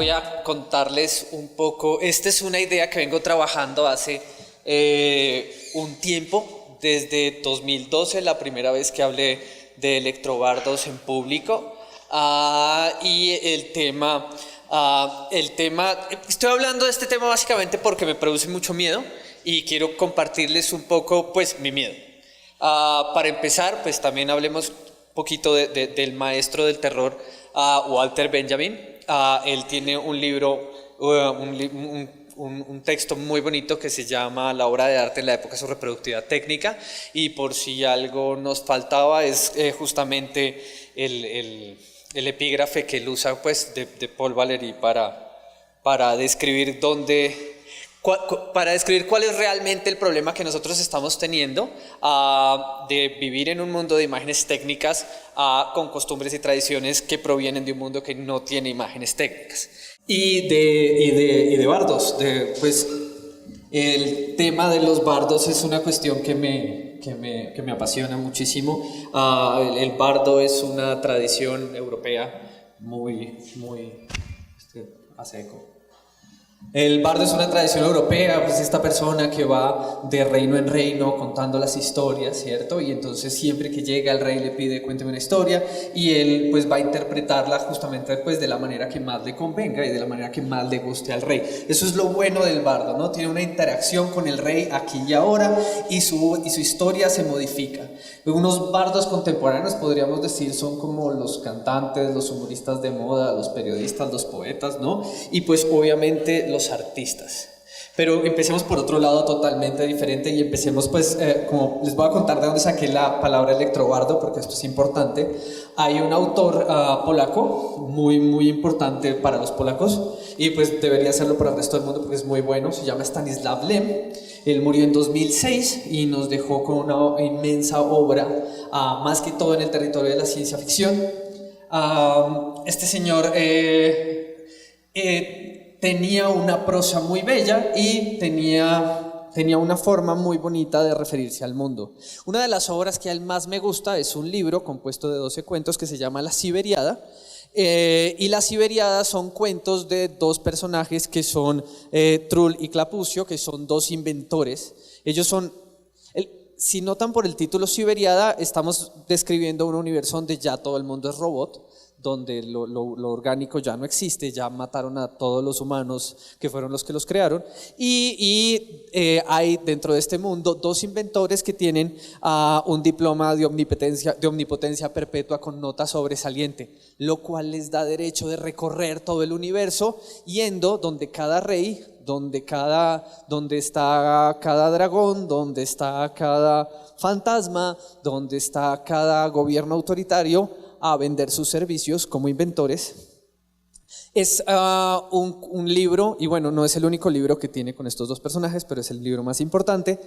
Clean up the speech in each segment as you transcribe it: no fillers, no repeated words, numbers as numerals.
voy a contarles un poco. Esta es una idea que vengo trabajando hace un tiempo, desde 2012, la primera vez que hablé de electrobardos en público. Y estoy hablando de este tema básicamente porque me produce mucho miedo y quiero compartirles un poco, pues, mi miedo. Para empezar, pues también hablemos un poquito del maestro del terror, Walter Benjamin. Él tiene un libro, un texto muy bonito que se llama La obra de arte en la época de su reproductividad técnica, y por si algo nos faltaba es justamente el epígrafe que él usa, pues, de Paul Valéry para describir cuál es realmente el problema que nosotros estamos teniendo de vivir en un mundo de imágenes técnicas con costumbres y tradiciones que provienen de un mundo que no tiene imágenes técnicas. Y de bardos. Pues el tema de los bardos es una cuestión que me apasiona muchísimo. El bardo es una tradición europea muy hace eco. El bardo es una tradición europea, pues esta persona que va de reino en reino contando las historias, ¿cierto? Y entonces siempre que llega el rey le pide cuénteme una historia y él pues va a interpretarla justamente pues de la manera que más le convenga y de la manera que más le guste al rey. Eso es lo bueno del bardo, ¿no? Tiene una interacción con el rey aquí y ahora y su historia se modifica. Unos bardos contemporáneos podríamos decir son como los cantantes, los humoristas de moda, los periodistas, los poetas, ¿no? Y pues obviamente los artistas. Pero empecemos por otro lado totalmente diferente y empecemos pues, como les voy a contar de dónde saqué la palabra electrobardo, porque esto es importante. Hay un autor polaco muy importante para los polacos y pues debería serlo para el resto del mundo porque es muy bueno, se llama Stanisław Lem. Él murió en 2006 y nos dejó con una inmensa obra, más que todo en el territorio de la ciencia ficción. Este señor tenía una prosa muy bella y tenía una forma muy bonita de referirse al mundo. Una de las obras que a él más me gusta es un libro compuesto de 12 cuentos que se llama La Siberiada. Y La Siberiada son cuentos de dos personajes que son Trull y Clapucio, que son dos inventores. Ellos son, si notan por el título Siberiada, estamos describiendo un universo donde ya todo el mundo es robot, donde lo orgánico ya no existe, ya mataron a todos los humanos que fueron los que los crearon, y hay dentro de este mundo dos inventores que tienen un diploma de omnipotencia perpetua con nota sobresaliente, lo cual les da derecho de recorrer todo el universo yendo donde cada rey, donde está cada dragón, donde está cada fantasma, donde está cada gobierno autoritario, a vender sus servicios como inventores. Es un libro, y bueno, no es el único libro que tiene con estos dos personajes, pero es el libro más importante.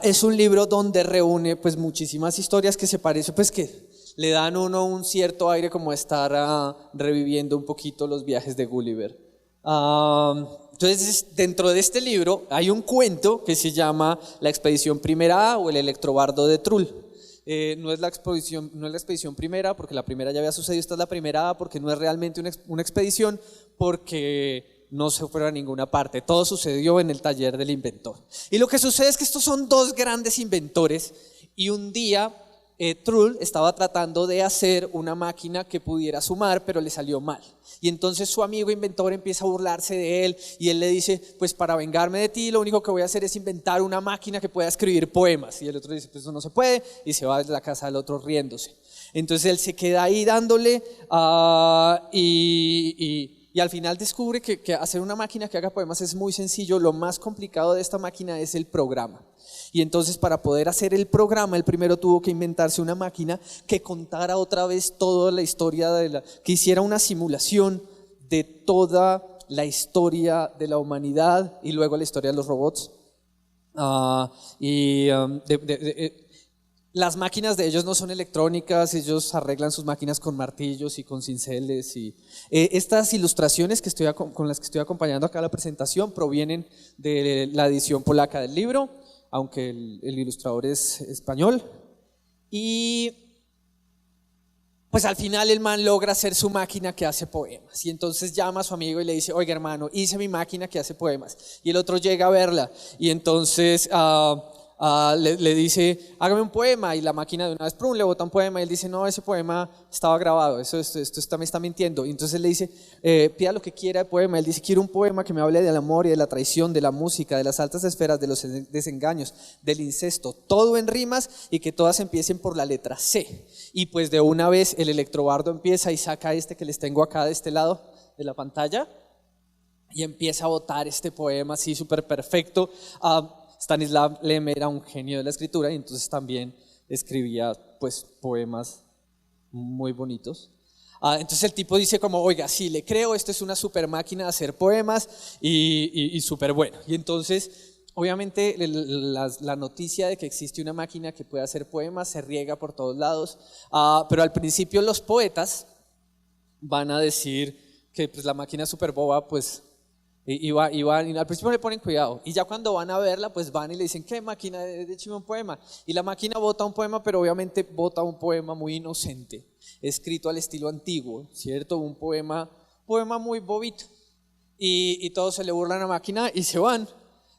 Es un libro donde reúne pues muchísimas historias que se parecen, pues que le dan a uno un cierto aire como estar reviviendo un poquito los viajes de Gulliver. Entonces, dentro de este libro hay un cuento que se llama La Expedición Primera A o el Electrobardo de Trull. No es la expedición primera, porque la primera ya había sucedido. Esta es la primera A porque no es realmente una expedición, porque no se fueron a ninguna parte. Todo sucedió en el taller del inventor. Y lo que sucede es que estos son dos grandes inventores y un día Trull estaba tratando de hacer una máquina que pudiera sumar, pero le salió mal. Y entonces su amigo inventor empieza a burlarse de él y él le dice, pues para vengarme de ti lo único que voy a hacer es inventar una máquina que pueda escribir poemas. Y el otro dice, pues eso no se puede, y se va de la casa del otro riéndose. Entonces él se queda ahí dándole y al final descubre que hacer una máquina que haga poemas es muy sencillo. Lo más complicado de esta máquina es el programa. Y entonces para poder hacer el programa, él primero tuvo que inventarse una máquina que contara otra vez toda la historia, que hiciera una simulación de toda la historia de la humanidad y luego la historia de los robots. Las máquinas de ellos no son electrónicas, ellos arreglan sus máquinas con martillos y con cinceles. Y estas ilustraciones con las que estoy acompañando acá la presentación provienen de la edición polaca del libro, aunque el ilustrador es español. Y Pues al final el man logra hacer su máquina que hace poemas y entonces llama a su amigo y le dice, oiga hermano, hice mi máquina que hace poemas. Y el otro llega a verla y entonces le dice, hágame un poema, y la máquina de una vez le bota un poema y él dice, no, ese poema estaba grabado, esto me está mintiendo. Y entonces le dice, pida lo que quiera de poema. Él dice, quiero un poema que me hable del amor y de la traición, de la música, de las altas esferas, de los desengaños, del incesto, todo en rimas y que todas empiecen por la letra C. Y pues de una vez el electrobardo empieza y saca este que les tengo acá de este lado de la pantalla y empieza a botar este poema así súper perfecto. Stanislav Lem era un genio de la escritura y entonces también escribía pues poemas muy bonitos. Entonces el tipo dice como, oiga, sí, le creo, esto es una super máquina de hacer poemas y súper bueno. Y entonces, obviamente, la noticia de que existe una máquina que puede hacer poemas se riega por todos lados, pero al principio los poetas van a decir que pues, la máquina es súper boba, pues... Y al principio le ponen cuidado y ya cuando van a verla pues van y le dicen, ¿qué máquina? De un poema. Y la máquina bota un poema, pero obviamente bota un poema muy inocente, escrito al estilo antiguo, ¿cierto? Un poema muy bobito y todos se le burlan a la máquina y se van.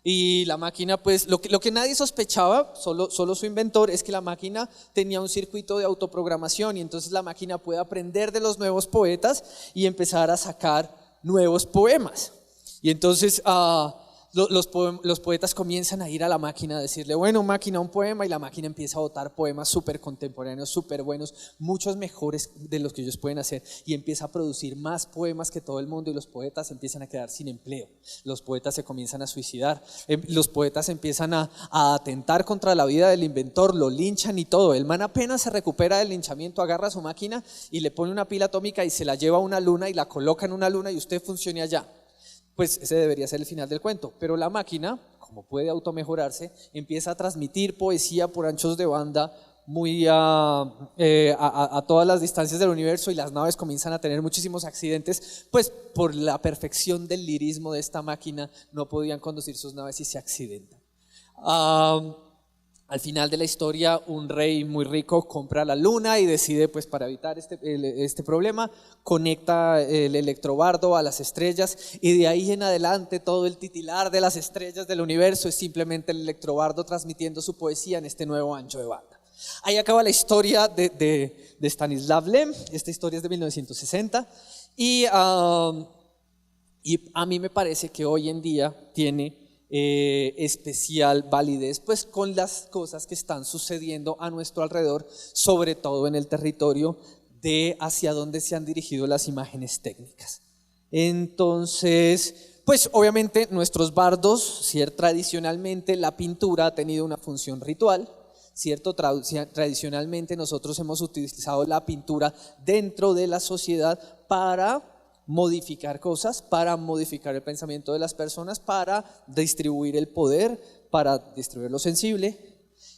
Y la máquina pues lo que nadie sospechaba, solo su inventor, es que la máquina tenía un circuito de autoprogramación y entonces la máquina puede aprender de los nuevos poetas y empezar a sacar nuevos poemas. Y entonces los poetas comienzan a ir a la máquina a decirle, bueno, máquina, un poema, y la máquina empieza a botar poemas súper contemporáneos, súper buenos, muchos mejores de los que ellos pueden hacer, y empieza a producir más poemas que todo el mundo, y los poetas empiezan a quedar sin empleo, los poetas se comienzan a suicidar, los poetas empiezan a atentar contra la vida del inventor, lo linchan y todo. El man apenas se recupera del linchamiento, agarra su máquina y le pone una pila atómica y se la lleva a una luna y la coloca en una luna y usted funcione allá. Pues ese debería ser el final del cuento, pero la máquina, como puede automejorarse, empieza a transmitir poesía por anchos de banda muy a todas las distancias del universo, y las naves comienzan a tener muchísimos accidentes, pues por la perfección del lirismo de esta máquina no podían conducir sus naves y se accidentan. Al final de la historia, un rey muy rico compra la luna y decide, pues para evitar este problema, conecta el electrobardo a las estrellas, y de ahí en adelante todo el titilar de las estrellas del universo es simplemente el electrobardo transmitiendo su poesía en este nuevo ancho de banda. Ahí acaba la historia de Stanislav Lem. Esta historia es de 1960 y a mí me parece que hoy en día tiene especial validez pues con las cosas que están sucediendo a nuestro alrededor, sobre todo en el territorio de hacia dónde se han dirigido las imágenes técnicas. Entonces, pues obviamente nuestros bardos, ¿cierto? Tradicionalmente la pintura ha tenido una función ritual, ¿cierto? Tradicionalmente nosotros hemos utilizado la pintura dentro de la sociedad para modificar cosas, para modificar el pensamiento de las personas, para distribuir el poder, para distribuir lo sensible.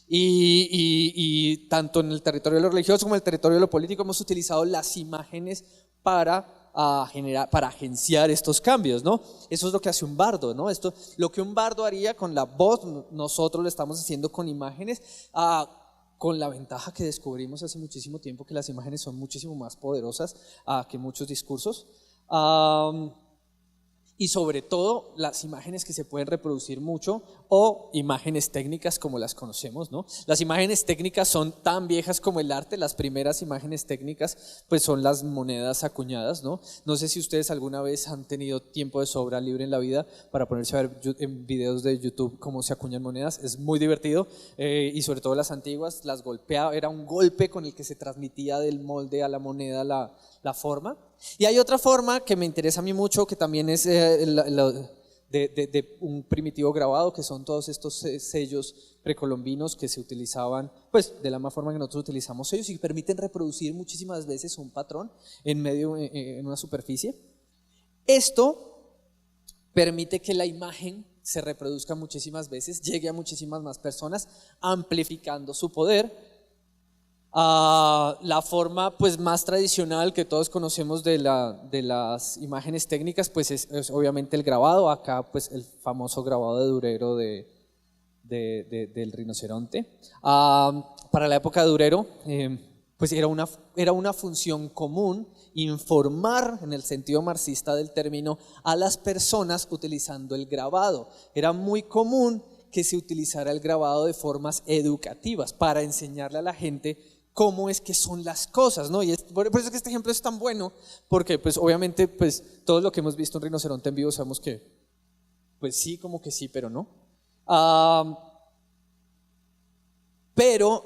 Y tanto en el territorio de lo religioso como en el territorio de lo político hemos utilizado las imágenes para agenciar estos cambios, ¿no? Eso es lo que hace un bardo, ¿no? Lo que un bardo haría con la voz, nosotros lo estamos haciendo con imágenes, con la ventaja que descubrimos hace muchísimo tiempo que las imágenes son muchísimo más poderosas que muchos discursos. Y sobre todo las imágenes que se pueden reproducir mucho, o imágenes técnicas como las conocemos, ¿no? Las imágenes técnicas son tan viejas como el arte. Las primeras imágenes técnicas pues son las monedas acuñadas, ¿no? No sé si ustedes alguna vez han tenido tiempo de sobra libre en la vida para ponerse a ver en videos de YouTube cómo se acuñan monedas. Es muy divertido, y sobre todo las antiguas, las golpeaba, era un golpe con el que se transmitía del molde a la moneda la forma. Y hay otra forma que me interesa a mí mucho, que también es de un primitivo grabado, que son todos estos sellos precolombinos que se utilizaban pues de la misma forma que nosotros utilizamos sellos, y permiten reproducir muchísimas veces un patrón en una superficie. Esto permite que la imagen se reproduzca muchísimas veces, llegue a muchísimas más personas, amplificando su poder. La forma pues más tradicional que todos conocemos de las imágenes técnicas pues es obviamente el grabado. Acá pues el famoso grabado de Durero del rinoceronte. Para la época de Durero pues era una función común informar, en el sentido marxista del término, a las personas utilizando el grabado. Era muy común que se utilizara el grabado de formas educativas para enseñarle a la gente cómo es que son las cosas, ¿no? Y por eso es que este ejemplo es tan bueno, porque pues obviamente pues todo lo que hemos visto en Rinoceronte en vivo sabemos que pues sí, como que sí, pero no. Pero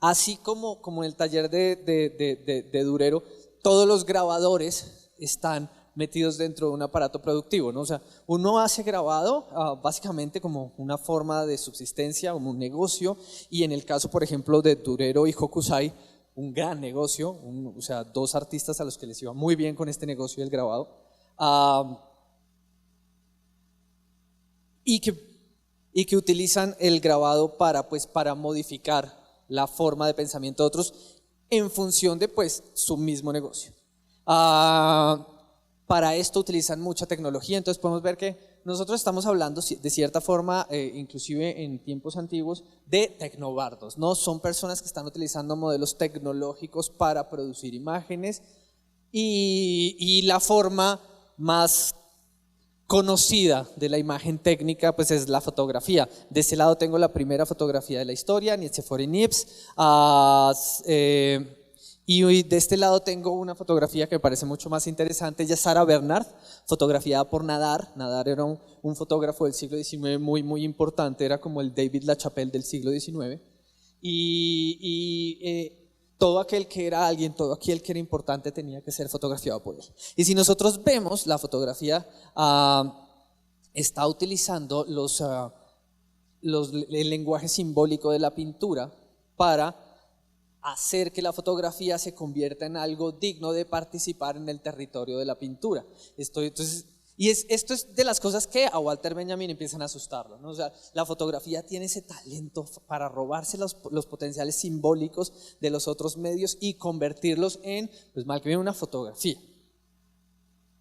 así como en el taller de Durero, todos los grabadores están metidos dentro de un aparato productivo, ¿no? O sea, uno hace grabado básicamente como una forma de subsistencia, como un negocio, y en el caso, por ejemplo, de Durero y Hokusai, un gran negocio, o sea, dos artistas a los que les iba muy bien con este negocio del grabado, y que utilizan el grabado para modificar la forma de pensamiento de otros en función de pues su mismo negocio. Para esto utilizan mucha tecnología, entonces podemos ver que nosotros estamos hablando de cierta forma, inclusive en tiempos antiguos, de tecnobardos, ¿no? Son personas que están utilizando modelos tecnológicos para producir imágenes y la forma más conocida de la imagen técnica pues es la fotografía. De ese lado tengo la primera fotografía de la historia, Nitzefori Nips, y de este lado tengo una fotografía que me parece mucho más interesante, ya Sarah Bernhardt, fotografiada por Nadar. Nadar era un fotógrafo del siglo XIX muy importante, era como el David LaChapelle del siglo XIX, todo aquel que era alguien, todo aquel que era importante tenía que ser fotografiado por él. Y si nosotros vemos, la fotografía está utilizando el lenguaje simbólico de la pintura para hacer que la fotografía se convierta en algo digno de participar en el territorio de la pintura. Esto es de las cosas que a Walter Benjamin empiezan a asustarlo, ¿no? O sea, la fotografía tiene ese talento para robarse los potenciales simbólicos de los otros medios y convertirlos en, pues mal que bien, una fotografía,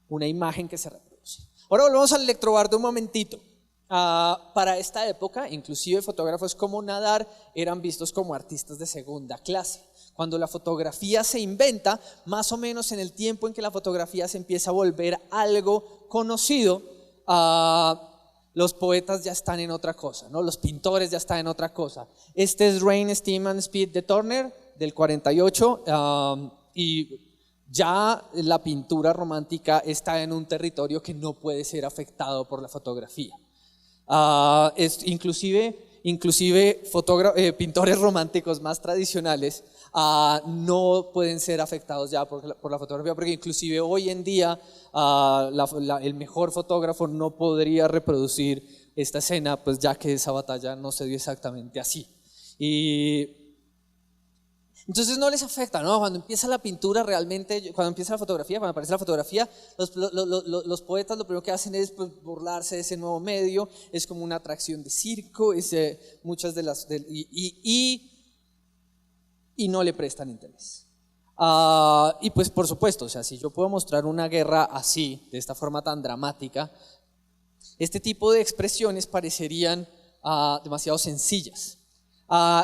una imagen que se reproduce. Ahora volvemos al electrobardo un momentito. Para esta época, inclusive fotógrafos como Nadar eran vistos como artistas de segunda clase. Cuando la fotografía se inventa, más o menos en el tiempo en que la fotografía se empieza a volver algo conocido, los poetas ya están en otra cosa, ¿no? Los pintores ya están en otra cosa. Este es Rain, Steam and Speed de Turner del 48, y ya la pintura romántica está en un territorio que no puede ser afectado por la fotografía. Inclusive pintores románticos más tradicionales no pueden ser afectados ya por la fotografía, porque inclusive hoy en día el mejor fotógrafo no podría reproducir esta escena, pues ya que esa batalla no se dio exactamente así. Y entonces no les afecta, ¿no? Cuando empieza la pintura realmente, cuando empieza la fotografía, cuando aparece la fotografía, los poetas lo primero que hacen es pues, burlarse de ese nuevo medio, es como una atracción de circo, muchas de las y no le prestan interés. Y pues por supuesto, o sea, si yo puedo mostrar una guerra así, de esta forma tan dramática, este tipo de expresiones parecerían demasiado sencillas.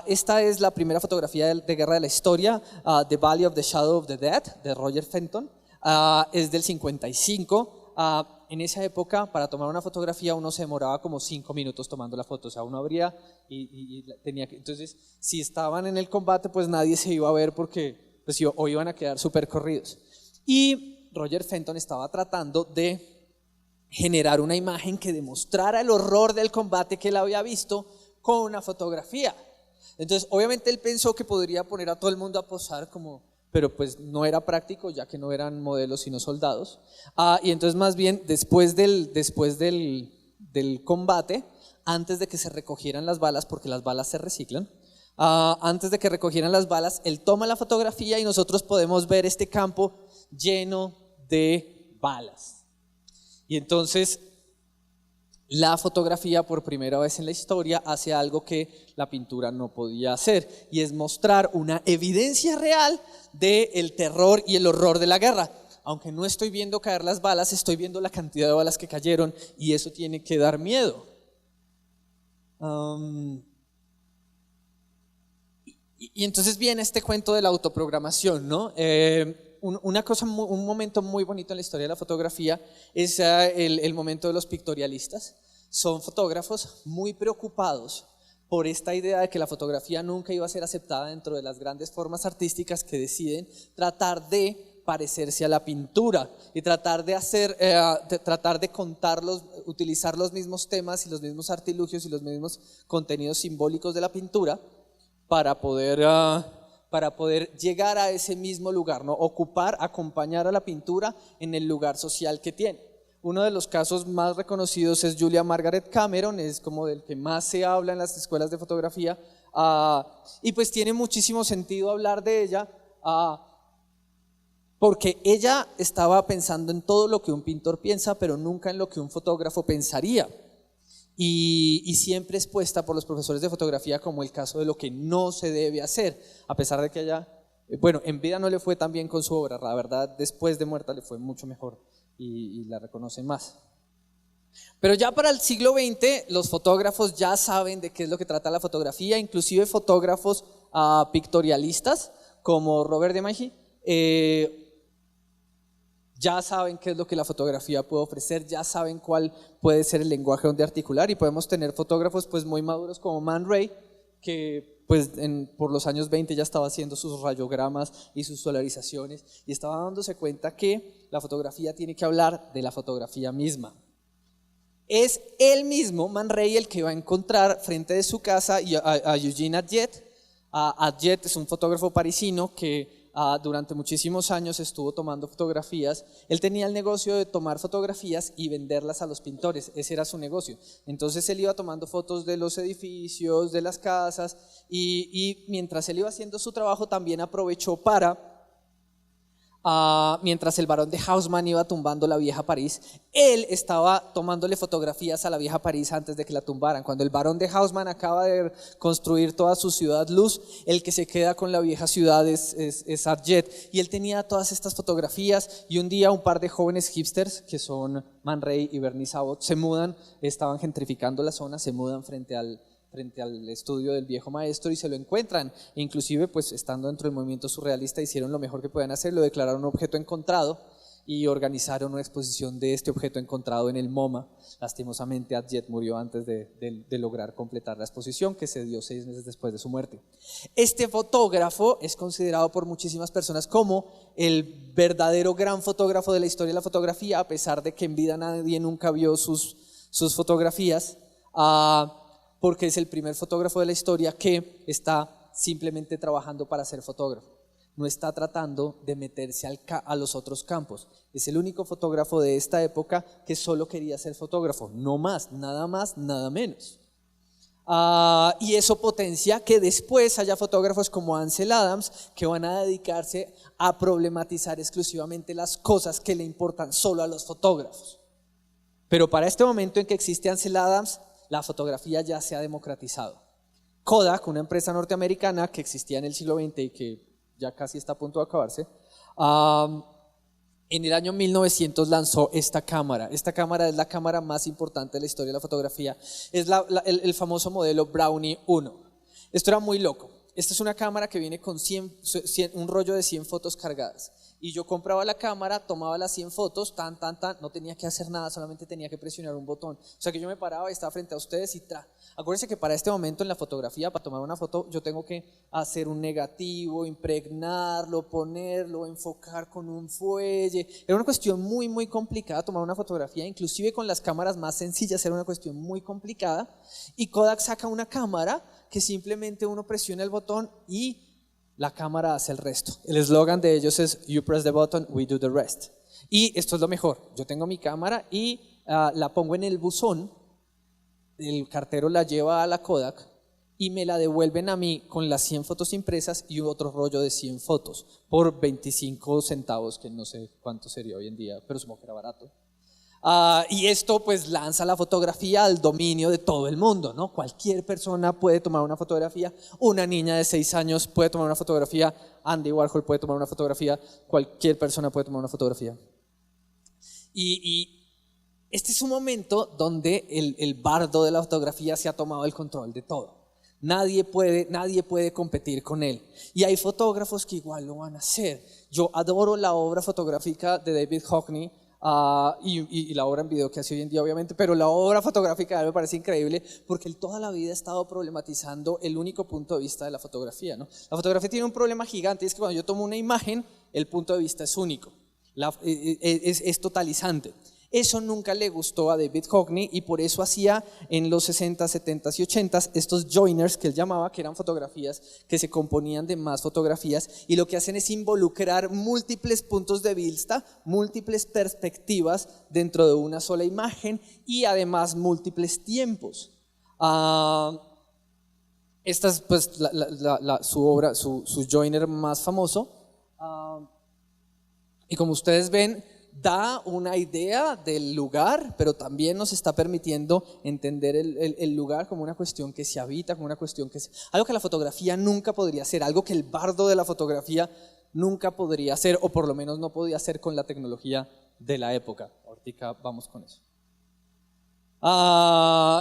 Esta es la primera fotografía de guerra de la historia, The Valley of the Shadow of the Dead, de Roger Fenton. Es del 55. En esa época, para tomar una fotografía, uno se demoraba como 5 minutos tomando la foto. O sea, uno abría y tenía que. Entonces, si estaban en el combate, pues nadie se iba a ver porque pues, o iban a quedar súper corridos. Y Roger Fenton estaba tratando de generar una imagen que demostrara el horror del combate que él había visto con una fotografía. Entonces, obviamente él pensó que podría poner a todo el mundo a posar pero pues no era práctico, ya que no eran modelos sino soldados. Y entonces más bien después del combate, antes de que se recogieran las balas, porque las balas se reciclan, antes de que recogieran las balas, él toma la fotografía y nosotros podemos ver este campo lleno de balas. Y entonces la fotografía por primera vez en la historia hace algo que la pintura no podía hacer, y es mostrar una evidencia real del terror y el horror de la guerra. Aunque no estoy viendo caer las balas, estoy viendo la cantidad de balas que cayeron, y eso tiene que dar miedo. Y entonces viene este cuento de la autoprogramación, ¿no? Un momento muy bonito en la historia de la fotografía es el momento de los pictorialistas. Son fotógrafos muy preocupados por esta idea de que la fotografía nunca iba a ser aceptada dentro de las grandes formas artísticas, que deciden tratar de parecerse a la pintura y tratar de utilizar los mismos temas y los mismos artilugios y los mismos contenidos simbólicos de la pintura para poder llegar a ese mismo lugar, ¿no? Acompañar a la pintura en el lugar social que tiene. Uno de los casos más reconocidos es Julia Margaret Cameron, es como del que más se habla en las escuelas de fotografía, y pues tiene muchísimo sentido hablar de ella, porque ella estaba pensando en todo lo que un pintor piensa, pero nunca en lo que un fotógrafo pensaría. Y siempre es puesta por los profesores de fotografía como el caso de lo que no se debe hacer, a pesar de que ella, bueno, en vida no le fue tan bien con su obra, la verdad, después de muerta le fue mucho mejor y la reconocen más. Pero ya para el siglo XX los fotógrafos ya saben de qué es lo que trata la fotografía, inclusive fotógrafos pictorialistas como Robert de Maggi, ya saben qué es lo que la fotografía puede ofrecer, ya saben cuál puede ser el lenguaje donde articular, y podemos tener fotógrafos pues muy maduros como Man Ray, que pues por los años 20 ya estaba haciendo sus rayogramas y sus solarizaciones y estaba dándose cuenta que la fotografía tiene que hablar de la fotografía misma. Es él mismo, Man Ray, el que va a encontrar frente de su casa a Eugene Adjet. Adjet es un fotógrafo parisino que durante muchísimos años estuvo tomando fotografías. Él tenía el negocio de tomar fotografías y venderlas a los pintores, ese era su negocio. Entonces él iba tomando fotos de los edificios, de las casas, y mientras él iba haciendo su trabajo también aprovechó mientras el barón de Haussmann iba tumbando la vieja París, él estaba tomándole fotografías a la vieja París antes de que la tumbaran. Cuando el barón de Haussmann acaba de construir toda su ciudad luz, el que se queda con la vieja ciudad es Adjet, y él tenía todas estas fotografías. Y un día un par de jóvenes hipsters, que son Man Ray y Bernie Sabot, se mudan, estaban gentrificando la zona, se mudan frente al estudio del viejo maestro y se lo encuentran, e inclusive pues estando dentro del movimiento surrealista hicieron lo mejor que podían hacer, lo declararon un objeto encontrado y organizaron una exposición de este objeto encontrado en el MoMA. Lastimosamente Adjet murió antes de lograr completar la exposición, que se dio 6 meses después de su muerte. Este fotógrafo es considerado por muchísimas personas como el verdadero gran fotógrafo de la historia de la fotografía, a pesar de que en vida nadie nunca vio sus fotografías, porque es el primer fotógrafo de la historia que está simplemente trabajando para ser fotógrafo. No está tratando de meterse a los otros campos. Es el único fotógrafo de esta época que solo quería ser fotógrafo, no más, nada menos. Y eso potencia que después haya fotógrafos como Ansel Adams que van a dedicarse a problematizar exclusivamente las cosas que le importan solo a los fotógrafos. Pero para este momento en que existe Ansel Adams, la fotografía ya se ha democratizado. Kodak, una empresa norteamericana que existía en el siglo XX y que ya casi está a punto de acabarse, en el año 1900 lanzó esta cámara. Esta cámara es la cámara más importante de la historia de la fotografía. Es el famoso modelo Brownie 1. Esto era muy loco. Esta es una cámara que viene con un rollo de 100 fotos cargadas. Y yo compraba la cámara, tomaba las 100 fotos, no tenía que hacer nada, solamente tenía que presionar un botón. O sea que yo me paraba y estaba frente a ustedes y Acuérdense que para este momento en la fotografía, para tomar una foto, yo tengo que hacer un negativo, impregnarlo, ponerlo, enfocar con un fuelle. Era una cuestión muy, muy complicada tomar una fotografía, inclusive con las cámaras más sencillas era una cuestión muy complicada. Y Kodak saca una cámara que simplemente uno presiona el botón y la cámara hace el resto. El eslogan de ellos es "You press the button, we do the rest". Y esto es lo mejor. Yo tengo mi cámara y la pongo en el buzón, el cartero la lleva a la Kodak y me la devuelven a mí con las 100 fotos impresas y otro rollo de 100 fotos por 25 centavos, que no sé cuánto sería hoy en día, pero supongo que era barato. Y esto pues lanza la fotografía al dominio de todo el mundo, ¿no? Cualquier persona puede tomar una fotografía, una niña de 6 años puede tomar una fotografía, Andy Warhol puede tomar una fotografía, cualquier persona puede tomar una fotografía. Y este es un momento donde el bardo de la fotografía se ha tomado el control de todo. Nadie puede competir con él. Y hay fotógrafos que igual lo van a hacer. Yo adoro la obra fotográfica de David Hockney, y la obra en video que hace hoy en día, obviamente, pero la obra fotográfica de él me parece increíble porque él toda la vida ha estado problematizando el único punto de vista de la fotografía, ¿no? La fotografía tiene un problema gigante, y es que cuando yo tomo una imagen, el punto de vista es único, es totalizante. Eso nunca le gustó a David Hockney, y por eso hacía en los 60, 70 y 80 estos joiners que él llamaba, que eran fotografías que se componían de más fotografías, y lo que hacen es involucrar múltiples puntos de vista, múltiples perspectivas dentro de una sola imagen, y además múltiples tiempos. Esta es pues su obra, su joiner más famoso, y como ustedes ven, da una idea del lugar, pero también nos está permitiendo entender el lugar como una cuestión que se habita, como una cuestión algo que la fotografía nunca podría ser, algo que el bardo de la fotografía nunca podría hacer, o por lo menos no podía hacer con la tecnología de la época. Ahorita vamos con eso.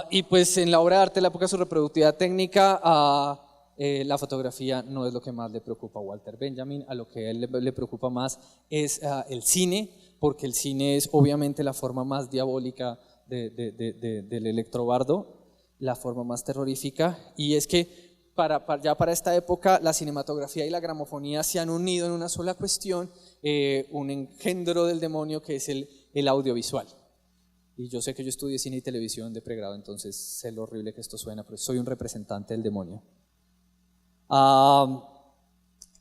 Y pues en la obra de arte de la época, su reproductividad técnica, la fotografía no es lo que más le preocupa a Walter Benjamin. A lo que a él le preocupa más es el cine, porque el cine es obviamente la forma más diabólica del electrobardo, la forma más terrorífica, y es que ya para esta época la cinematografía y la gramofonía se han unido en una sola cuestión, un engendro del demonio que es el audiovisual. Y yo sé que yo estudié cine y televisión de pregrado, entonces sé lo horrible que esto suena, pero soy un representante del demonio.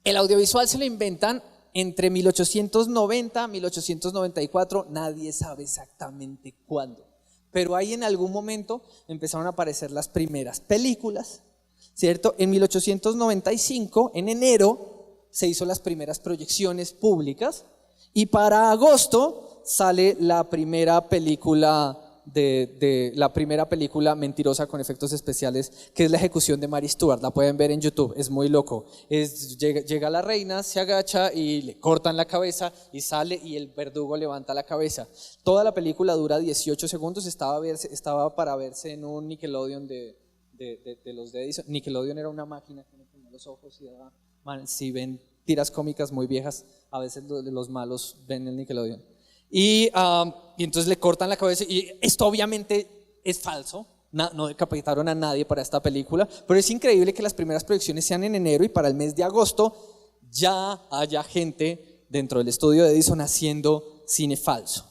El audiovisual se lo inventan entre 1890 y 1894, nadie sabe exactamente cuándo, pero ahí en algún momento empezaron a aparecer las primeras películas, ¿cierto? En 1895, en enero, se hizo las primeras proyecciones públicas, y para agosto sale la primera película la primera película mentirosa con efectos especiales, que es La ejecución de Mary Stuart. La pueden ver en YouTube, es muy loco. Llega la reina, se agacha y le cortan la cabeza, y sale y el verdugo levanta la cabeza. Toda la película dura 18 segundos, estaba para verse en un Nickelodeon de los de Edison. Nickelodeon era una máquina que me ponía los ojos y daba, si ven tiras cómicas muy viejas, a veces los malos ven el Nickelodeon. Y entonces le cortan la cabeza, y esto obviamente es falso, no decapitaron a nadie para esta película, pero es increíble que las primeras proyecciones sean en enero y para el mes de agosto ya haya gente dentro del estudio de Edison haciendo cine falso.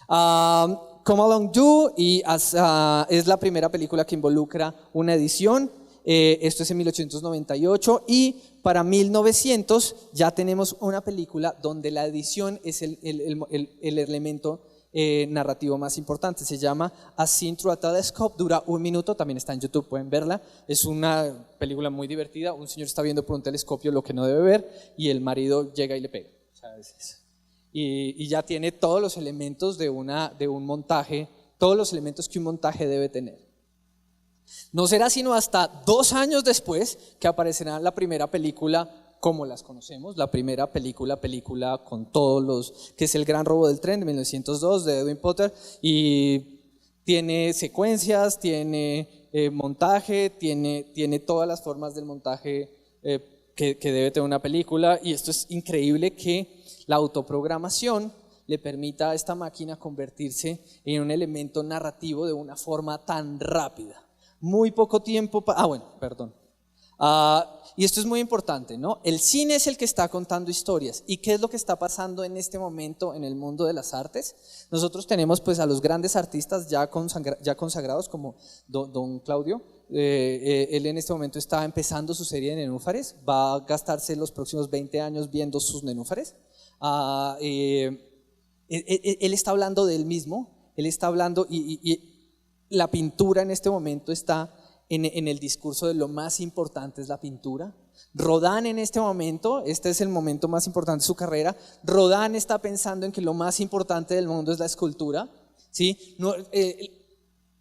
Come Along Do es la primera película que involucra una edición. Esto es en 1898, y para 1900 ya tenemos una película donde la edición es el elemento narrativo más importante. Se llama A Scene Through a Telescope, dura 1 minuto, también está en YouTube, pueden verla. Es una película muy divertida. Un señor está viendo por un telescopio lo que no debe ver, y el marido llega y le pega. O sea, y ya tiene todos los elementos de un montaje, todos los elementos que un montaje debe tener. No será sino hasta 2 años después que aparecerá la primera película como las conocemos, la primera película con todos los, que es El Gran Robo del Tren de 1902 de Edwin Potter, y tiene secuencias, tiene montaje, tiene todas las formas del montaje que debe tener una película. Y esto es increíble, que la autoprogramación le permita a esta máquina convertirse en un elemento narrativo de una forma tan rápida. Muy poco tiempo, y esto es muy importante, ¿no? El cine es el que está contando historias. ¿Y qué es lo que está pasando en este momento en el mundo de las artes? Nosotros tenemos pues a los grandes artistas ya consagrados, como don Claudio. Él en este momento está empezando su serie de nenúfares, va a gastarse los próximos 20 años viendo sus nenúfares. Él está hablando de él mismo, él está hablando, y la pintura en este momento está en el discurso de lo más importante es la pintura. Rodin en este momento, este es el momento más importante de su carrera, Rodin está pensando en que lo más importante del mundo es la escultura, ¿sí?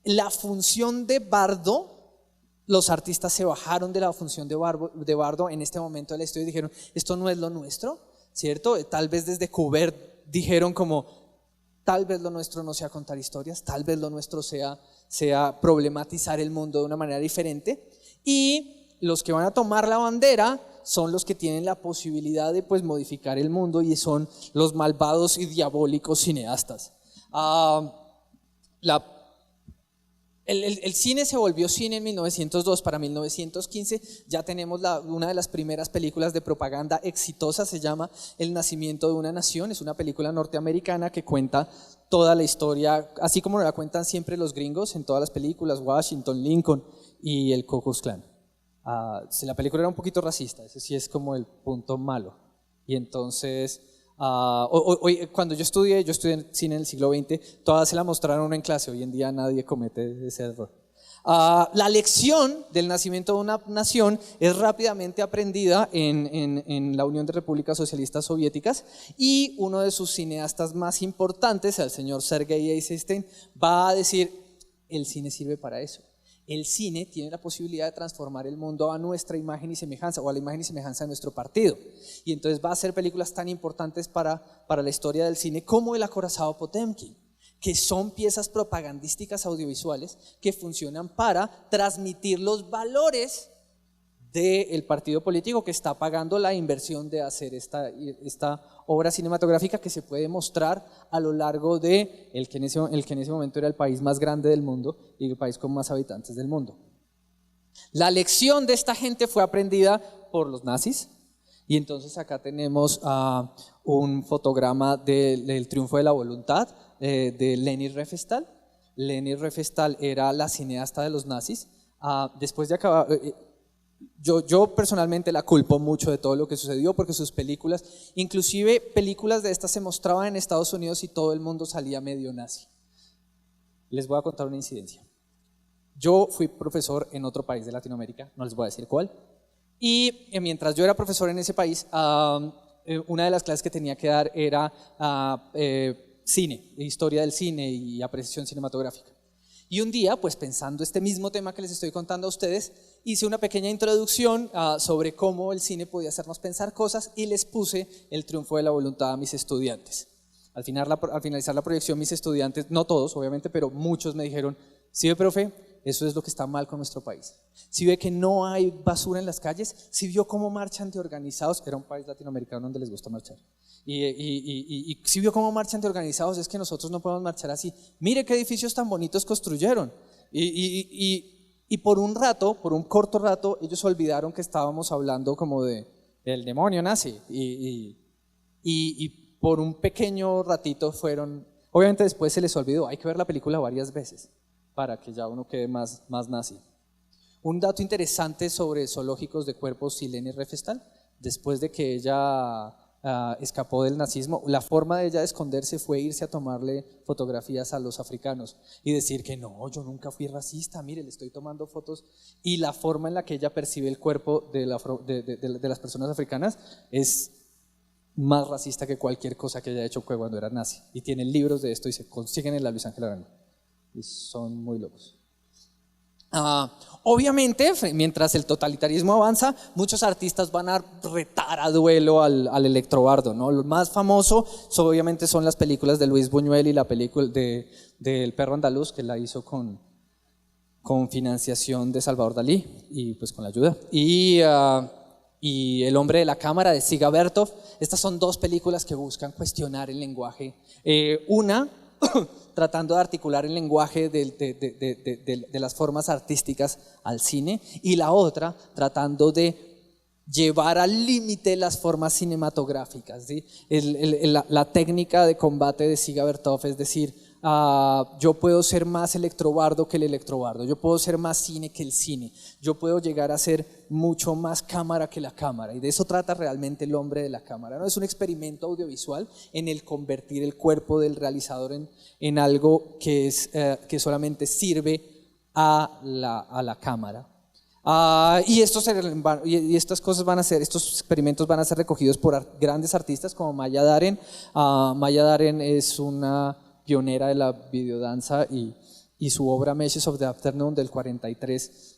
La función de bardo, los artistas se bajaron de la función de bardo en este momento de la historia y dijeron, esto no es lo nuestro, ¿cierto? Tal vez desde Courbet dijeron como, tal vez lo nuestro no sea contar historias, tal vez lo nuestro sea problematizar el mundo de una manera diferente. Y los que van a tomar la bandera son los que tienen la posibilidad de pues modificar el mundo y son los malvados y diabólicos cineastas. El cine se volvió cine en 1902. Para 1915 ya tenemos una de las primeras películas de propaganda exitosas, se llama El nacimiento de una nación. Es una película norteamericana que cuenta toda la historia, así como la cuentan siempre los gringos en todas las películas, Washington, Lincoln y el Ku Klux Klan. Si la película era un poquito racista, ese sí es como el punto malo. Y entonces, cuando yo estudié cine en el siglo XX, todas se la mostraron en clase. Hoy en día nadie comete ese error. La lección del nacimiento de una nación es rápidamente aprendida en la Unión de Repúblicas Socialistas Soviéticas, y uno de sus cineastas más importantes, el señor Sergei Eisenstein, va a decir: el cine sirve para eso. El cine tiene la posibilidad de transformar el mundo a nuestra imagen y semejanza, o a la imagen y semejanza de nuestro partido. Y entonces va a hacer películas tan importantes para la historia del cine como El acorazado Potemkin, que son piezas propagandísticas audiovisuales que funcionan para transmitir los valores del partido político que está pagando la inversión de hacer esta obra cinematográfica, que se puede mostrar a lo largo de el que en ese momento era el país más grande del mundo y el país con más habitantes del mundo. La lección de esta gente fue aprendida por los nazis, y entonces acá tenemos un fotograma del triunfo de la voluntad de Leni Riefenstahl. Leni Riefenstahl era la cineasta de los nazis. Después de acabar... Yo personalmente la culpo mucho de todo lo que sucedió, porque sus películas, inclusive películas de estas, se mostraban en Estados Unidos y todo el mundo salía medio nazi. Les voy a contar una incidencia. Yo fui profesor en otro país de Latinoamérica, no les voy a decir cuál, y mientras yo era profesor en ese país, una de las clases que tenía que dar era cine, historia del cine y apreciación cinematográfica. Y un día, pues pensando este mismo tema que les estoy contando a ustedes, hice una pequeña introducción sobre cómo el cine podía hacernos pensar cosas, y les puse El triunfo de la voluntad a mis estudiantes. Al finalizar la proyección, mis estudiantes, no todos obviamente, pero muchos me dijeron: ¿sí ve, profe? Eso es lo que está mal con nuestro país. ¿Sí ve que no hay basura en las calles? ¿Sí vio cómo marchan de organizados? Era un país latinoamericano donde les gusta marchar. Y si vio cómo marchan de organizados, es que nosotros no podemos marchar así. Mire qué edificios tan bonitos construyeron. Y por un corto rato, ellos olvidaron que estábamos hablando como del demonio nazi. Y por un pequeño ratito fueron, obviamente después se les olvidó. Hay que ver la película varias veces para que ya uno quede más nazi. Un dato interesante sobre Zoológicos de Cuerpos y Leni Riefenstahl: después de que ella escapó del nazismo, la forma de ella de esconderse fue irse a tomarle fotografías a los africanos y decir que no, yo nunca fui racista, mire, le estoy tomando fotos. Y la forma en la que ella percibe el cuerpo de las personas africanas es más racista que cualquier cosa que haya hecho cuando era nazi. Y tienen libros de esto y se consiguen en la Luis Ángel Arango. Y son muy locos. Obviamente, mientras el totalitarismo avanza, muchos artistas van a retar a duelo al electrobardo, ¿no? Lo más famoso obviamente son las películas de Luis Buñuel y la película del Perro Andaluz, que la hizo con financiación de Salvador Dalí y pues con la ayuda. Y El hombre de la cámara de Dziga Vertov. Estas son dos películas que buscan cuestionar el lenguaje. Una tratando de articular el lenguaje de las formas artísticas al cine, y la otra tratando de llevar al límite las formas cinematográficas, ¿sí? La técnica de combate de Dziga Vertov, es decir, yo puedo ser más electrobardo que el electrobardo, yo puedo ser más cine que el cine, yo puedo llegar a ser mucho más cámara que la cámara, y de eso trata realmente El hombre de la cámara, ¿no? Es un experimento audiovisual en el convertir el cuerpo del realizador en algo que solamente sirve a la cámara. Y estas cosas estos experimentos van a ser recogidos por grandes artistas como Maya Deren. Maya Deren es una pionera de la videodanza, y su obra Meshes of the Afternoon del 43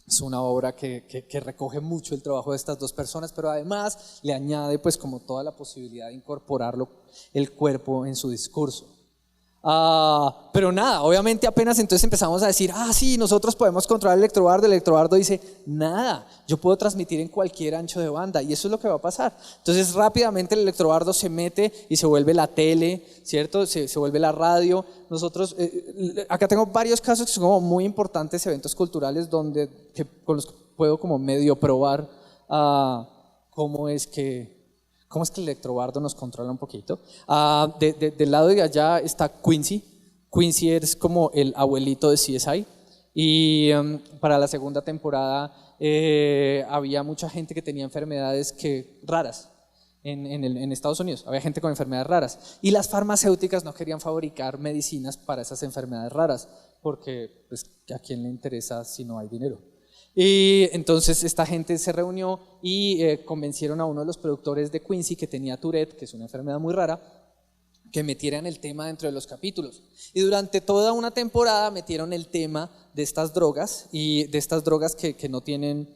es una obra que recoge mucho el trabajo de estas dos personas, pero además le añade pues como toda la posibilidad de incorporarlo el cuerpo en su discurso. Pero nada, obviamente apenas entonces empezamos a decir, sí, nosotros podemos controlar el electrobardo dice, nada, yo puedo transmitir en cualquier ancho de banda y eso es lo que va a pasar. Entonces rápidamente el electrobardo se mete y se vuelve la tele, ¿cierto? Se vuelve la radio. Nosotros, acá tengo varios casos que son como muy importantes, eventos culturales con los que puedo como medio probar cómo es que el electrobardo nos controla un poquito. Del lado de allá está Quincy. Quincy es como el abuelito de CSI. Y para la segunda temporada había mucha gente que tenía enfermedades raras en Estados Unidos. Había gente con enfermedades raras. Y las farmacéuticas no querían fabricar medicinas para esas enfermedades raras, porque pues, ¿a quién le interesa si no hay dinero? Y entonces esta gente se reunió y convencieron a uno de los productores de Quincy, que tenía Tourette, que es una enfermedad muy rara, que metieran el tema dentro de los capítulos. Y durante toda una temporada metieron el tema de estas drogas, y de estas drogas que no tienen,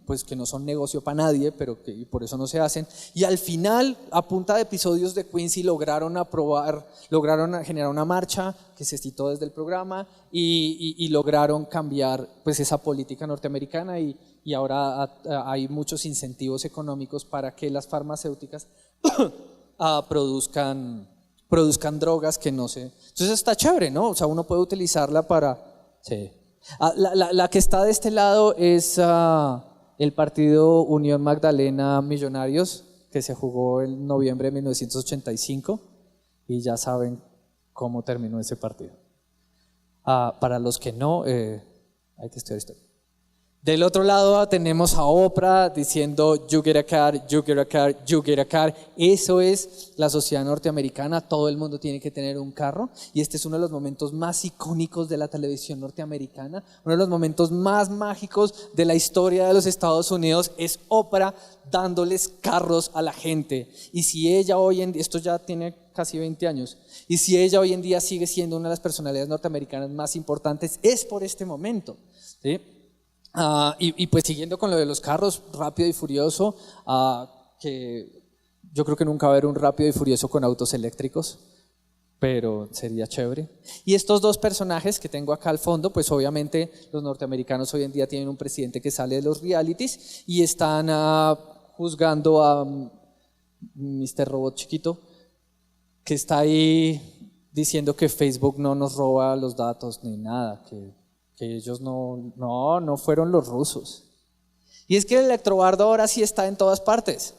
pues que no son negocio para nadie, pero que por eso no se hacen. Y al final, a punta de episodios de Quincy, lograron generar una marcha que se citó desde el programa y lograron cambiar pues esa política norteamericana y ahora hay muchos incentivos económicos para que las farmacéuticas produzcan drogas que no se... Entonces está chévere, ¿no? O sea, uno puede utilizarla para... Sí. La que está de este lado es el partido Unión Magdalena Millonarios, que se jugó en noviembre de 1985 y ya saben cómo terminó ese partido. Para los que no, hay que estudiar historia. Del otro lado tenemos a Oprah diciendo you get a car, you get a car, you get a car. Eso es la sociedad norteamericana, todo el mundo tiene que tener un carro y este es uno de los momentos más icónicos de la televisión norteamericana, uno de los momentos más mágicos de la historia de los Estados Unidos es Oprah dándoles carros a la gente. Y si ella hoy en día, esto ya tiene casi 20 años, y si ella hoy en día sigue siendo una de las personalidades norteamericanas más importantes, es por este momento, ¿sí? Y pues siguiendo con lo de los carros, Rápido y Furioso, que yo creo que nunca va a haber un Rápido y Furioso con autos eléctricos, pero sería chévere. Y estos dos personajes que tengo acá al fondo, pues obviamente los norteamericanos hoy en día tienen un presidente que sale de los realities y están juzgando a Mr. Robot chiquito, que está ahí diciendo que Facebook no nos roba los datos ni nada, que ellos no fueron los rusos. Y es que el electrobardo ahora sí está en todas partes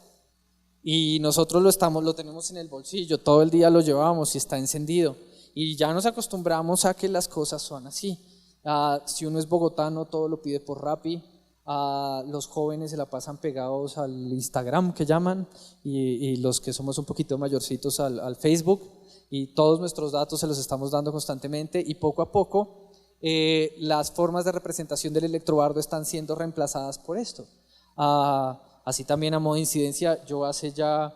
y nosotros lo tenemos en el bolsillo, todo el día lo llevamos y está encendido y ya nos acostumbramos a que las cosas son así. Si uno es bogotano, todo lo pide por Rappi. Los jóvenes se la pasan pegados al Instagram, que llaman, y los que somos un poquito mayorcitos al Facebook, y todos nuestros datos se los estamos dando constantemente y poco a poco las formas de representación del electrobardo están siendo reemplazadas por esto. Así también, a modo de incidencia, yo hace ya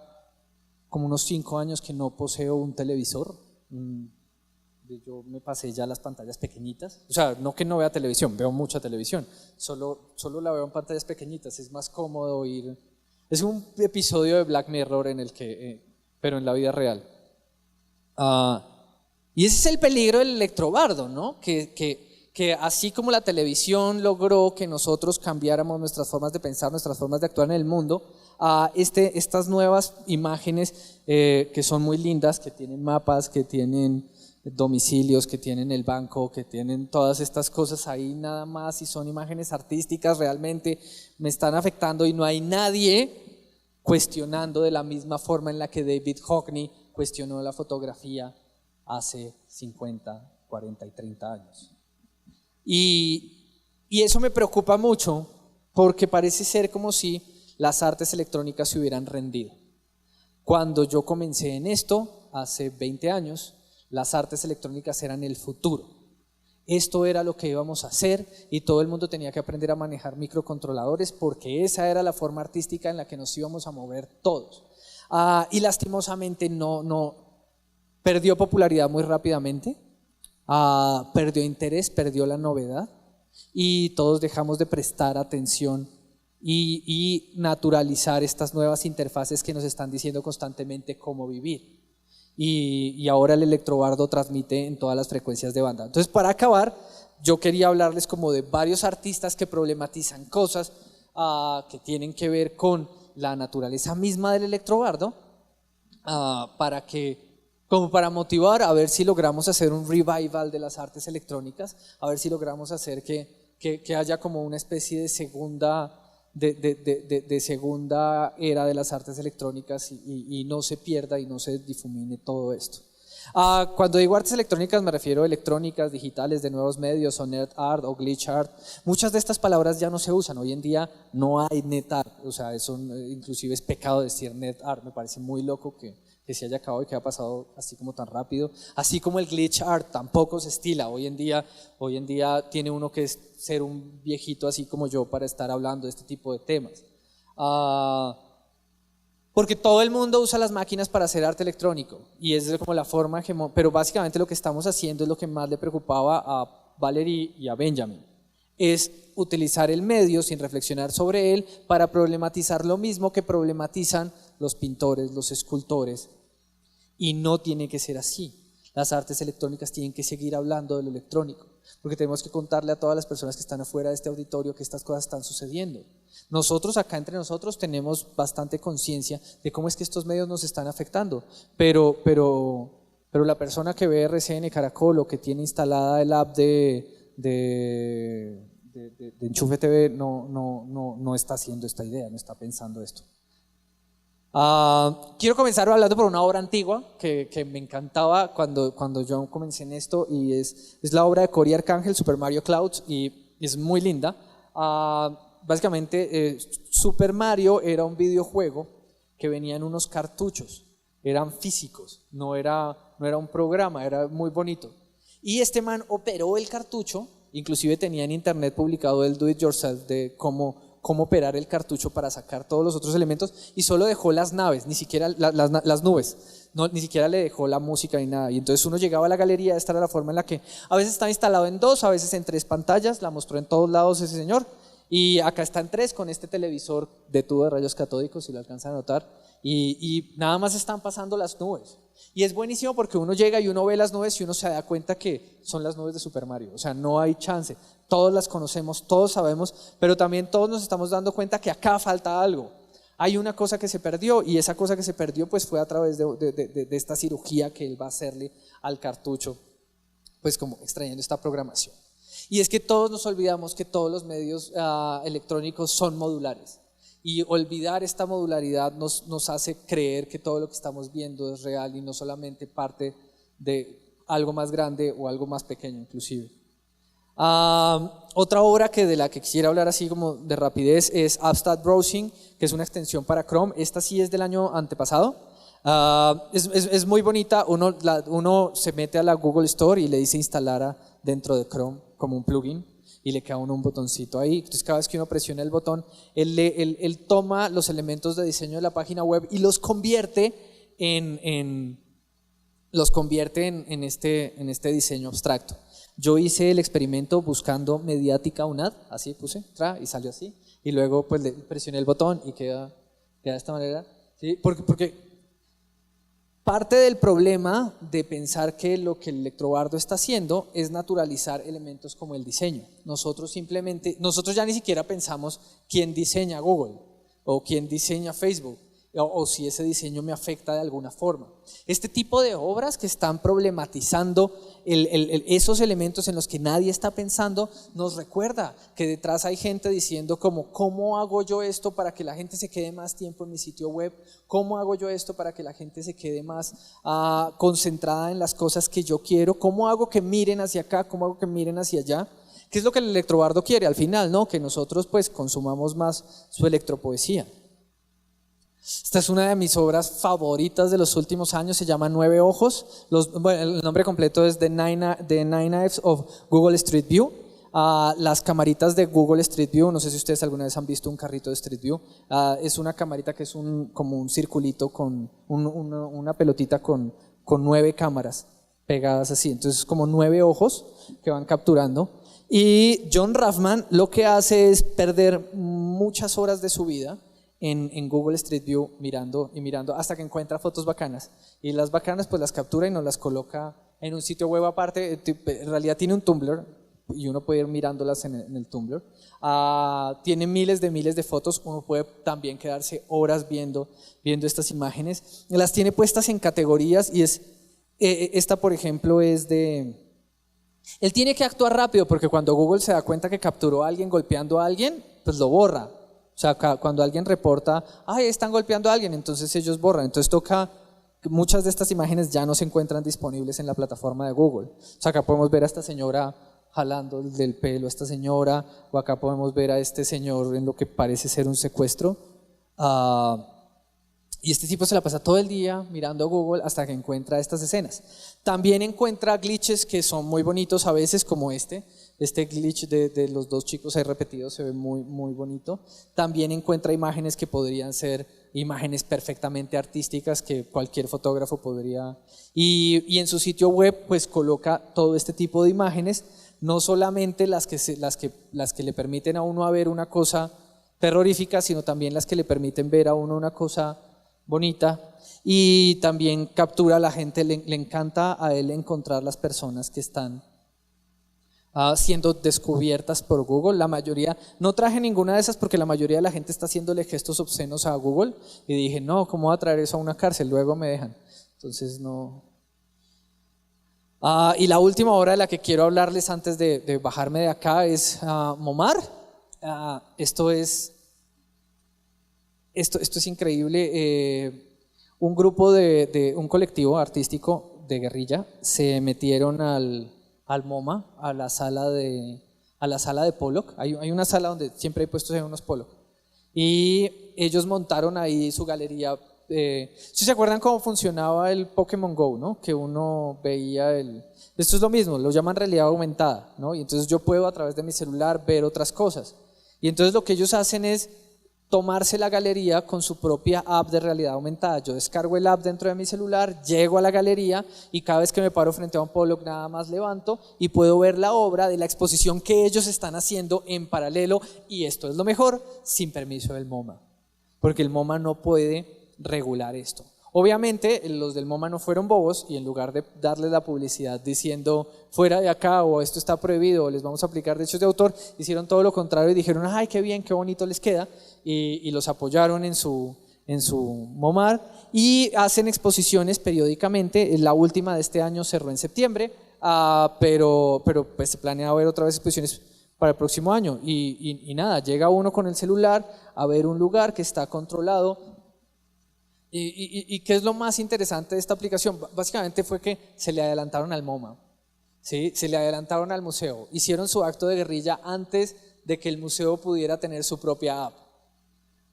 como unos 5 años que no poseo un televisor. Yo me pasé ya las pantallas pequeñitas, o sea, no que no vea televisión, veo mucha televisión, solo la veo en pantallas pequeñitas, es más cómodo ir. Es un episodio de Black Mirror en el que, pero en la vida real. Y ese es el peligro del electrobardo, ¿no? Que así como la televisión logró que nosotros cambiáramos nuestras formas de pensar, nuestras formas de actuar en el mundo, estas nuevas imágenes que son muy lindas, que tienen mapas, que tienen domicilios, que tienen el banco, que tienen todas estas cosas ahí nada más y son imágenes artísticas, realmente me están afectando y no hay nadie cuestionando de la misma forma en la que David Hockney cuestionó la fotografía hace 50, 40 y 30 años. Y eso me preocupa mucho porque parece ser como si las artes electrónicas se hubieran rendido. Cuando yo comencé en esto, hace 20 años, las artes electrónicas eran el futuro. Esto era lo que íbamos a hacer y todo el mundo tenía que aprender a manejar microcontroladores porque esa era la forma artística en la que nos íbamos a mover todos. Y lastimosamente no perdió popularidad muy rápidamente, perdió interés, perdió la novedad y todos dejamos de prestar atención y naturalizar estas nuevas interfaces que nos están diciendo constantemente cómo vivir. y ahora el electrobardo transmite en todas las frecuencias de banda. Entonces, para acabar, yo quería hablarles como de varios artistas que problematizan cosas que tienen que ver con la naturaleza misma del electrobardo, como para motivar a ver si logramos hacer un revival de las artes electrónicas, a ver si logramos hacer que haya como una especie de segunda era de las artes electrónicas y no se pierda y no se difumine todo esto. Cuando digo artes electrónicas me refiero a electrónicas, digitales, de nuevos medios, o net art o glitch art. Muchas de estas palabras ya no se usan, hoy en día no hay net art, o sea, eso inclusive es pecado decir net art, me parece muy loco que se haya acabado y que haya pasado así como tan rápido, así como el glitch art tampoco se estila, hoy en día tiene uno que ser un viejito así como yo para estar hablando de este tipo de temas. Porque todo el mundo usa las máquinas para hacer arte electrónico y es como la forma pero básicamente lo que estamos haciendo es lo que más le preocupaba a Valerie y a Benjamin, es utilizar el medio sin reflexionar sobre él para problematizar lo mismo que problematizan los pintores, los escultores, y no tiene que ser así. Las artes electrónicas tienen que seguir hablando de lo electrónico, porque tenemos que contarle a todas las personas que están afuera de este auditorio que estas cosas están sucediendo. Nosotros acá entre nosotros tenemos bastante conciencia de cómo es que estos medios nos están afectando, pero la persona que ve RCN Caracol o que tiene instalada el app de Enchufe TV no está haciendo esta idea, no está pensando esto. Quiero comenzar hablando por una obra antigua que me encantaba cuando yo comencé en esto, y es la obra de Cory Arcángel, Super Mario Clouds, y es muy linda. Básicamente Super Mario era un videojuego que venía en unos cartuchos, eran físicos, no era un programa, era muy bonito, y este man operó el cartucho, inclusive tenía en internet publicado el do it yourself de cómo operar el cartucho para sacar todos los otros elementos, y solo dejó las naves, ni siquiera las nubes, ni siquiera le dejó la música ni nada. Y entonces uno llegaba a la galería, esta era la forma en la que a veces estaba instalado en 2, a veces en 3 pantallas, la mostró en todos lados ese señor, y acá está en 3 con este televisor de tubo de rayos catódicos, si lo alcanzan a notar, y nada más están pasando las nubes. Y es buenísimo porque uno llega y uno ve las nubes y uno se da cuenta que son las nubes de Super Mario, o sea, no hay chance, todos las conocemos, todos sabemos, pero también todos nos estamos dando cuenta que acá falta algo. Hay una cosa que se perdió, y esa cosa que se perdió pues fue a través de esta cirugía que él va a hacerle al cartucho, pues como extrayendo esta programación. Y es que todos nos olvidamos que todos los medios electrónicos son modulares, y olvidar esta modularidad nos hace creer que todo lo que estamos viendo es real y no solamente parte de algo más grande o algo más pequeño inclusive. Otra obra de la que quisiera hablar así como de rapidez es Abstract Browsing, que es una extensión para Chrome. Esta sí es del año antepasado. Es muy bonita. Uno se mete a la Google Store y le dice instalar dentro de Chrome como un plugin, y le queda a uno un botoncito ahí. Entonces cada vez que uno presiona el botón, él toma los elementos de diseño de la página web y los convierte en este diseño abstracto. Yo hice el experimento buscando Mediatica UNAD, así puse, y salió así, y luego pues le presioné el botón y queda de esta manera, ¿sí? Porque parte del problema de pensar que lo que el electrobardo está haciendo es naturalizar elementos como el diseño. Nosotros ya ni siquiera pensamos quién diseña Google o quién diseña Facebook, o si ese diseño me afecta de alguna forma. Este tipo de obras que están problematizando esos elementos en los que nadie está pensando, nos recuerda que detrás hay gente diciendo ¿cómo hago yo esto para que la gente se quede más tiempo en mi sitio web? ¿Cómo hago yo esto para que la gente se quede más concentrada en las cosas que yo quiero? ¿Cómo hago que miren hacia acá? ¿Cómo hago que miren hacia allá? ¿Qué es lo que el electrobardo quiere al final, no? Que nosotros pues consumamos más su electropoesía. Esta es una de mis obras favoritas de los últimos años, se llama 9 ojos. El nombre completo es The Nine Eyes of Google Street View. Las camaritas de Google Street View, no sé si ustedes alguna vez han visto un carrito de Street View, es una camarita que es como un circulito con una pelotita con 9 cámaras pegadas así, entonces como 9 ojos que van capturando. Y John Raffman lo que hace es perder muchas horas de su vida en Google Street View mirando y mirando hasta que encuentra fotos bacanas. Y las bacanas pues las captura y nos las coloca en un sitio web aparte. En realidad tiene un Tumblr y uno puede ir mirándolas en el Tumblr. Tiene miles de fotos, uno puede también quedarse horas viendo estas imágenes. Las tiene puestas en categorías y esta por ejemplo es de... Él tiene que actuar rápido porque cuando Google se da cuenta que capturó a alguien golpeando a alguien, pues lo borra. O sea, cuando alguien reporta, ay, están golpeando a alguien, entonces ellos borran. Entonces muchas de estas imágenes ya no se encuentran disponibles en la plataforma de Google. O sea, acá podemos ver a esta señora jalando del pelo a esta señora, o acá podemos ver a este señor en lo que parece ser un secuestro. Y este tipo se la pasa todo el día mirando Google hasta que encuentra estas escenas. También encuentra glitches que son muy bonitos a veces, como este glitch de los dos chicos ahí repetidos se ve muy, muy bonito. También encuentra imágenes que podrían ser imágenes perfectamente artísticas que cualquier fotógrafo podría. Y en su sitio web pues coloca todo este tipo de imágenes, no solamente las que le permiten a uno ver una cosa terrorífica, sino también las que le permiten ver a uno una cosa bonita, y también captura a la gente. Le encanta a él encontrar las personas que están siendo descubiertas por Google. La mayoría, no traje ninguna de esas porque la mayoría de la gente está haciéndole gestos obscenos a Google, y dije, no, ¿cómo voy a traer eso a una cárcel? Luego me dejan. Entonces no. Y la última obra de la que quiero hablarles antes de bajarme de acá es Momar. Esto es increíble. Un grupo un colectivo artístico de guerrilla se metieron al MoMA, a la sala de Pollock. Hay una sala donde siempre hay puestos en unos Pollock, y ellos montaron ahí su galería. ¿Sí se acuerdan cómo funcionaba el Pokémon Go, ¿no? Que uno veía esto es lo mismo, lo llaman realidad aumentada, ¿no? Y entonces yo puedo a través de mi celular ver otras cosas. Y entonces lo que ellos hacen es tomarse la galería con su propia app de realidad aumentada. Yo descargo el app dentro de mi celular, llego a la galería y cada vez que me paro frente a un Pollock nada más levanto y puedo ver la obra de la exposición que ellos están haciendo en paralelo, y esto es lo mejor, sin permiso del MoMA, porque el MoMA no puede regular esto. Obviamente los del MoMA no fueron bobos, y en lugar de darles la publicidad diciendo fuera de acá o esto está prohibido o les vamos a aplicar derechos de autor, hicieron todo lo contrario y dijeron, ay, qué bien, qué bonito les queda, y los apoyaron en su MoMA, y hacen exposiciones periódicamente. La última de este año cerró en septiembre, pero pues se planea ver otra vez exposiciones para el próximo año, y nada, llega uno con el celular a ver un lugar que está controlado. ¿Y qué es lo más interesante de esta aplicación? Básicamente fue que se le adelantaron al MoMA, ¿sí? Se le adelantaron al museo, hicieron su acto de guerrilla antes de que el museo pudiera tener su propia app,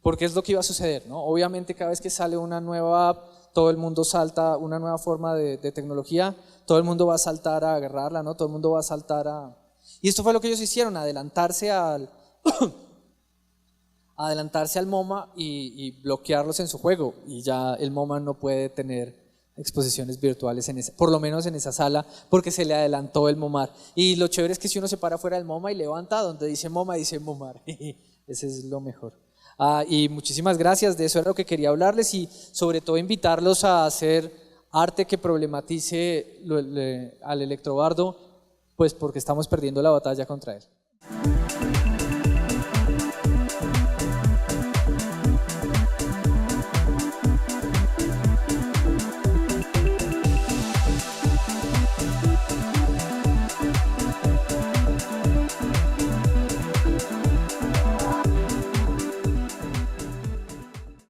porque es lo que iba a suceder, ¿no? Obviamente cada vez que sale una nueva app, todo el mundo salta, una nueva forma de tecnología, todo el mundo va a saltar a agarrarla, ¿no? Todo el mundo va a saltar a... Y esto fue lo que ellos hicieron, adelantarse al MoMA y bloquearlos en su juego, y ya el MoMA no puede tener exposiciones virtuales por lo menos en esa sala, porque se le adelantó el MoMA. Y lo chévere es que si uno se para fuera del MoMA y levanta donde dice MoMA, dice MoMA. Ese es lo mejor. Y muchísimas gracias, de eso era lo que quería hablarles, y sobre todo invitarlos a hacer arte que problematice al electrobardo, pues porque estamos perdiendo la batalla contra él.